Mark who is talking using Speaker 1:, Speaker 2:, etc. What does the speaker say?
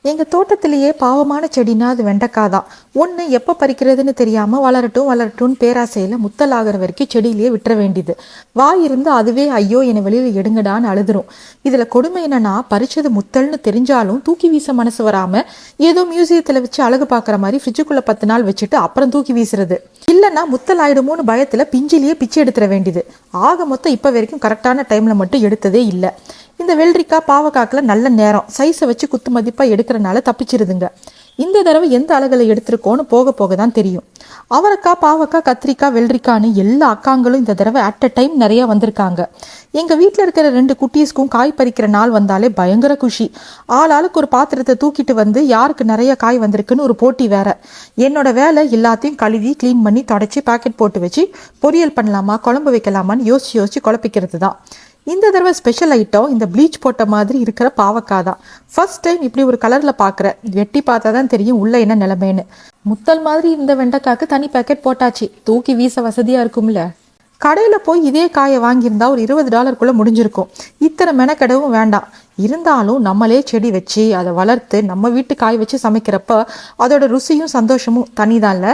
Speaker 1: எங்கள் தோட்டத்திலேயே பாவமான செடினா அது வெண்டைக்காய் தான். ஒன்று எப்போ பறிக்கிறதுன்னு தெரியாமல் வளரட்டும் வளரட்டும்னு பேராசையில் முத்தல் ஆகிற வரைக்கும் செடியிலேயே விட்டுற வேண்டியது. வாய் இருந்து அதுவே ஐயோ என்னை வெளியில் எடுங்கடான்னு அழுதுரும். இதில் கொடுமை என்னன்னா, பறிச்சது முத்தல்னு தெரிஞ்சாலும் தூக்கி வீச மனசு வராமல் ஏதோ மியூசியத்தில் வச்சு அழகு பார்க்குற மாதிரி ஃப்ரிட்ஜுக்குள்ளே 10 நாள் வச்சுட்டு அப்புறம் தூக்கி வீசுறது. இல்லைன்னா முத்தல் ஆயிடுமோன்னு பயத்தில் பிஞ்சிலேயே பிச்சு எடுத்துட வேண்டியது. ஆக மொத்தம் இப்போ வரைக்கும் கரெக்டான டைமில் மட்டும் எடுத்ததே இல்லை. இந்த வெள்ளரிக்காய் பாவக்காக்கில் நல்ல நேரம் சைஸை வச்சு குத்து மதிப்பாக எடுக்கிறனால தப்பிச்சிருதுங்க. இந்த தடவை எந்த அழகில் எடுத்திருக்கோன்னு போக போக தான் தெரியும். அவரைக்காய், பாவக்காய், கத்திரிக்காய், வெள்ளரிக்கான்னு எல்லா அக்காங்களும் இந்த தடவை அட் அ டைம் நிறையா வந்திருக்காங்க. எங்கள் வீட்டில் இருக்கிற 2 குட்டீஸ்க்கும் காய் பறிக்கிற நாள் வந்தாலே பயங்கர குஷி. ஆளாளுக்கு ஒரு பாத்திரத்தை தூக்கிட்டு வந்து யாருக்கு நிறைய காய் வந்திருக்குன்னு ஒரு போட்டி வேற. என்னோட வேலை எல்லாத்தையும் கழுவி க்ளீன் பண்ணி தொடச்சி பாக்கெட் போட்டு வச்சு பொரியல் பண்ணலாமா குழம்பு வைக்கலாமான்னு யோசிச்சு குழப்பிக்கிறது தான். இந்த தடவை ஸ்பெஷல் ஐட்டம் இந்த ப்ளீச் போட்ட மாதிரி இருக்கிற பாவக்காய் தான். ஃபர்ஸ்ட் டைம் இப்படி ஒரு கலரில் பார்க்குறேன். வெட்டி பார்த்தா தான் தெரியும் உள்ள என்ன நிலைமைன்னு. முத்தல் மாதிரி இந்த வெண்டைக்காய்க்கு தனி பேக்கெட் போட்டாச்சு. தூக்கி வீச வசதியாக இருக்கும்ல. கடையில் போய் இதே காயை வாங்கியிருந்தா ஒரு $20 முடிஞ்சிருக்கும். இத்தனை மெனக்கெடவும் வேண்டாம். இருந்தாலும் நம்மளே செடி வச்சு அதை வளர்த்து நம்ம வீட்டு காய் வச்சு சமைக்கிறப்ப அதோட ருசியும் சந்தோஷமும் தனிதான்ல.